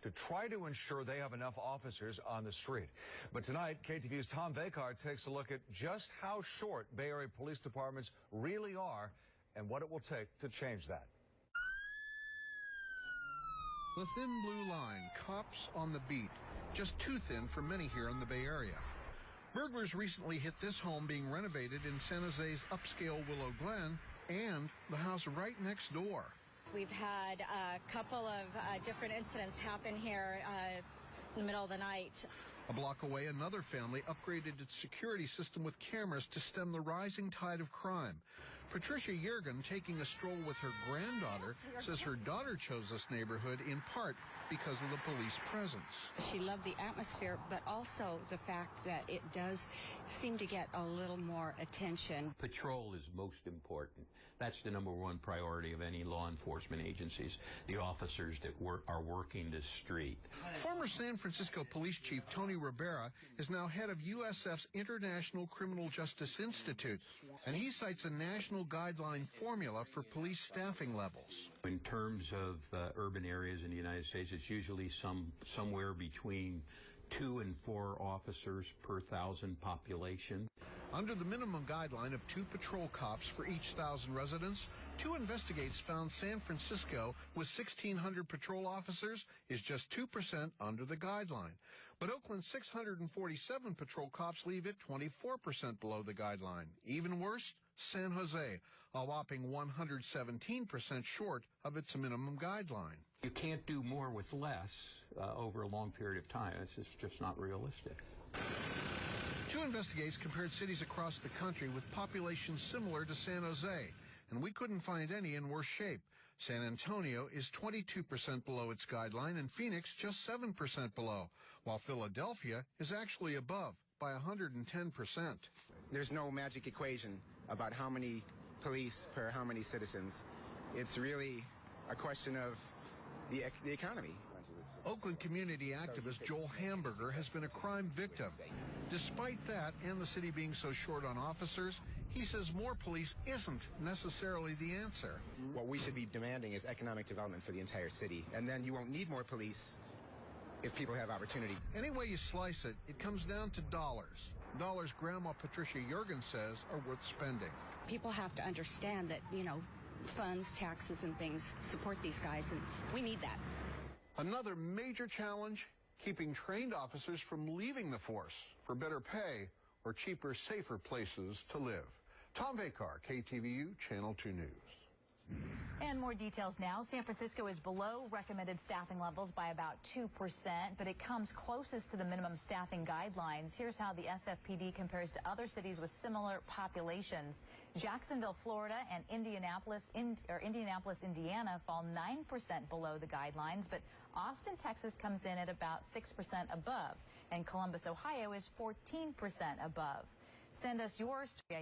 to try to ensure they have enough officers on the street. But tonight, KTVU's Tom Vakar takes a look at just how short Bay Area police departments really are and what it will take to change that. The thin blue line, cops on the beat, just too thin for many here in the Bay Area. Burglars recently hit this home being renovated in San Jose's upscale Willow Glen and the house right next door. We've had a couple of different incidents happen here in the middle of the night. A block away, another family upgraded its security system with cameras to stem the rising tide of crime. Patricia Yergin, taking a stroll with her granddaughter, says her daughter chose this neighborhood in part because of the police presence. She loved the atmosphere, but also the fact that it does seem to get a little more attention. Patrol is most important. That's the #1 priority of any law enforcement agencies, the officers that are working the street. Former San Francisco Police Chief Tony RIBERA is now head of USF's International Criminal Justice Institute, and he cites a national guideline formula for police staffing levels. In terms of urban areas in the United States, it's usually somewhere between 2 and 4 officers per 1,000 population. Under the minimum guideline of 2 patrol cops for each 1,000 residents, 2 investigates found San Francisco with 1,600 patrol officers is just 2% under the guideline. But Oakland's 647 patrol cops leave it 24% below the guideline. Even worse, San Jose, a whopping 117% short of its minimum guideline. You can't do more with less over a long period of time. It's just not realistic. 2 investigates compared cities across the country with populations similar to San Jose, and we couldn't find any in worse shape. San Antonio is 22% below its guideline, and Phoenix just 7% below, while Philadelphia is actually above by 110%. There's no magic equation about how many police per how many citizens. It's really a question of the economy. Oakland community activist Joel Hamburger has been a crime victim. Despite that, and the city being so short on officers, he says more police isn't necessarily the answer. What we should be demanding is economic development for the entire city, and then you won't need more police if people have opportunity. Any way you slice it, it comes down to dollars. Dollars Grandma Patricia Yergin says are worth spending. People have to understand that, funds, taxes, and things support these guys, and we need that. Another major challenge, keeping trained officers from leaving the force for better pay or cheaper, safer places to live. Tom Vakar, KTVU, Channel 2 News. And more details now. San Francisco is below recommended staffing levels by about 2%, but it comes closest to the minimum staffing guidelines. Here's how the SFPD compares to other cities with similar populations. Jacksonville, Florida, and Indianapolis, Indiana fall 9% below the guidelines, but Austin, Texas comes in at about 6% above, and Columbus, Ohio is 14% above. Send us your story